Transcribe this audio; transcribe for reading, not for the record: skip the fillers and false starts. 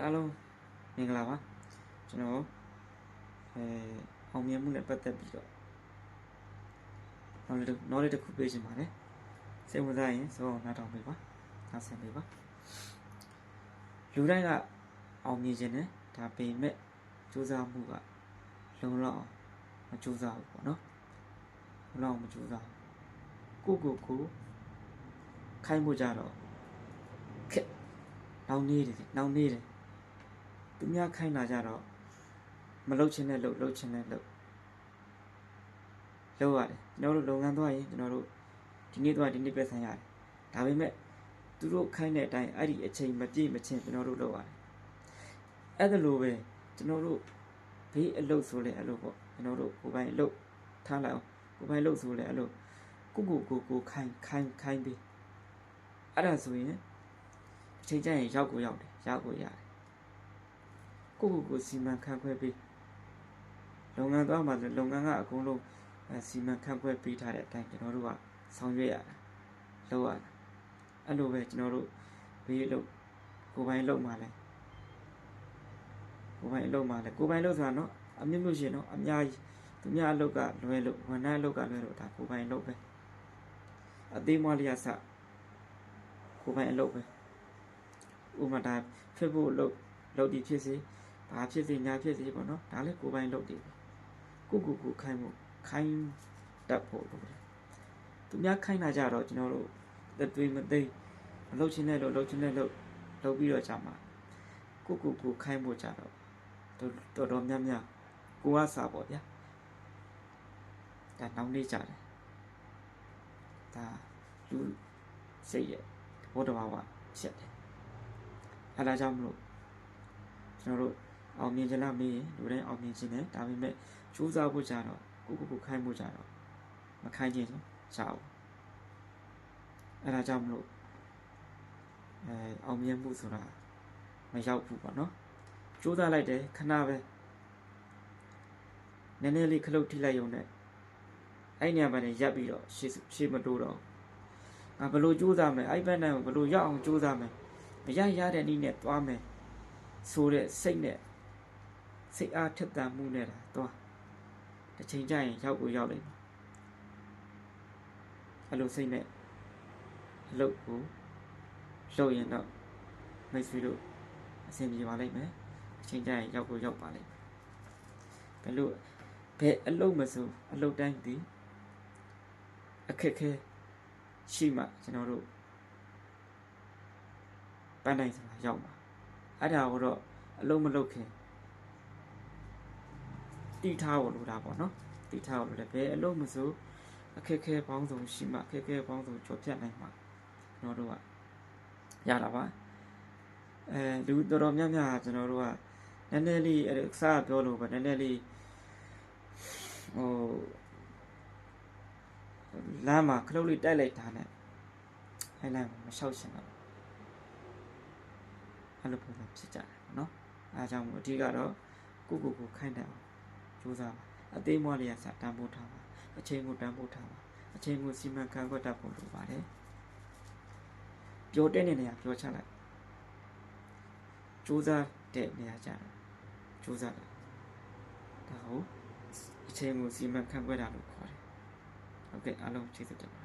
အားလုံးမင်္ဂလာပါကျွန်တော်အောင်မြင်မှုနဲ့ပတ်သက်ပြီးတော့နောက်လေးတစ်ခုပေးချင်ပါတယ်စိတ်ဝင်စားရင်စောအောင်နားထောင်ပေးပါနားဆင်ပေးပါလူတိုင်းကအောင်မြင်ခြင်းနဲ့ဒါပေမဲ့ကြိုးစားမှုကလုံလောက်အောင်မကြိုးစားဘူးပေါ့နော်လုံလောက်အောင်မကြိုးစားကိုခိုင်းဖို့ကြတော့ခက်နောက်နေတယ်သူများခိုင်းလာကြတော့မလုပ်ချင်တဲ့လုပ်ချင်တဲ့လုပ်ရတယ်ကျွန်တော်တို့လုပ်ငန်းသွားရင်ကျွန်တော်တို့ဒီနေ့သွားဒီနေ့ပဲဆန်ရတယ်ဒါပေမဲ့သူတို့ခိုင်းတဲ့အတိုင်းအဲ့ဒီအချိန်မပြည့်မချင်းကျွန်တော်တို့လုပ်ရတယ်အဲ့ဒါလိုပဲကျွန်တော်တို့ဘေးအလုပ်ဆိုလဲအဲ့လိုပေါ့ကျွန်တော်တို့ကိုယ်ပိုင်အလုပ်ထားလိုက်အောင်ကိုယ်ပိုင်အလုပ်ဆိုလဲအဲ့လိုကိုခိုင်းပြီးအဲ့ဒါဆိုရင်အချိန်ကျရင်ရောက်ကိုရတယ်ကိုစီမံခန့်ခွဲပြီးလုပ်ငန်းသွားမှဆိုလုပ်ငန်းကအကုန်လုံးစီမံခန့်ခွဲပေးထားတဲ့အတိုင်းကျွန်တော်တို့ကဆောင်ရွက်ရတာလုပ်ရတာအဲ့လိုပဲကျွန်တော်တို့ဘေးအလုပ်ကိုယ်ပိုင်အလုပ်မှလည်းဆိုတာနော်အမျိုးရှင်နော်အများကြီးသူများအလုပ်ကလွယ်လို့ဝန်ထမ်းအလုပ်ကလွယ်လို့ဒါကိုယ်ပိုင်အလုပ်ပဲအသေးမွားလျက်စကိုယ်ပိုင်အလုပ်ပဲဥပမာဒါ Facebook လုပ်ဒီဖြစ်စေဘာဖြစ်စေညာဖြစ်စေပေါ့နော်ဒါလည်းကိုယ်ပိုင်လုပ်တယ်ကိုခိုင်းတတ်ဖို့လိုတယ်သူများခိုင်းလာကြတော့ကျွန်တော်တို့တွေမသိမလုပ်ချင်တဲ့လုပ်ပြီးတော့ကြာမှာကိုခိုင်းဖို့ကြတော့တော်များကိုကစားပေါ့ဗျာဒါနောက်နေကြတယ်ဒါလူစိတ်ရဲ့ဘောတဘာဝဖြစ်တယ်အဲ့ဒါကြောင့်မလို့ကျွန်တော်တို့အောင်မြင်ကြလားမေးလူတိုင်းအောင်မြင်ခြင်းနဲ့ဒါပေမဲ့ကြိုးစားဖို့ကြတော့ကိုခိုင်းဖို့ကြတော့မခိုင်းခြင်းရှားဘူးအဲ့ဒါကြောင့်မလို့အောင်မြင်မှုဆိုတာမရောက်ဘူးပေါ့နော်ကြိုးစားလိုက်တယ်ခဏပဲနည်းနည်းလေးခလုတ်ထိလိုက်ရုံနဲ့အဲ့နေရာမှာနေရပ်ပြီးတော့ရှေ့မတိုးတော့ငါဘလို့ကြိုးစားမယ်အဲ့ဘက်နဲ့ဘလို့ရောက်အောင်ကြိုးစားမယ်မရတဲ့နည်းနဲ့သွားမယ်ဆိုတဲ့စိတ်အားထက်သန်မှုနဲ့တော့တစ်ချိန်ကျရင်ရောက်လိမ့်မယ်အဲ့လိုစိတ်နဲ့အလုပ်ကိုလုပ်ရင်တော့မိတ်ဆွေတို့အဆင်ပြေပါလိမ့်မယ်အချိန်ကျရင်ရောက်ပါလိမ့်မယ်ဘယ်အလုပ်မဆိုအလုပ်တိုင်းဒီအခက်ခဲရှိမှကျွန်တော်တို့ပန်းတိုင်းဆိုတာရောက်မှာအဲ့ဒါကိုတော့အလုံးမလုပ်ခင်တီးထားဖို့လိုတာပေါ့နော်တီးထားဖို့လိုတယ်ဘယ်အလုံးမဆိုအခက်ခဲပေါင်းစုံရှိမှအခက်ခဲပေါင်းစုံကျော်ဖြတ်နိုင်မှာကျွန်တော်တို့ကရတာပါလူတော်များကျွန်တော်တို့ကနည်းနည်းလေးအစားပြောလို့ပဲနည်းနည်းလေးလမ်းမှာခလုတ်လေးတိုက်လိုက်တာနဲ့အဲ့လမ်းမလျှောက်ချင်တော့အဲ့လိုပုံစံဖြစ်ကြတယ်နော်အားကြောင့်မို့အဓိကတော့ကိုခိုင်းတယ်အောင်ကြိုးစားပါအသေးမွားလေးရစတန်ဖိုးထားပါအချိန်ကိုတန်ဖိုးထားပါအချိန်ကိုစီမံခန့်ခွဲတတ်ဖို့လိုပါတယ်ပြောတဲ့နေရာပြောချလိုက်ကြိုးစားတဲ့နေရာကြတော့ကြိုးစားတယ်ဒါဟုတ်အချိန်ကိုစီမံခန့်ခွဲတာလို့ခေါ်တယ်ဟုတ်ကဲ့အားလုံးကျေးဇူးတင်ပါ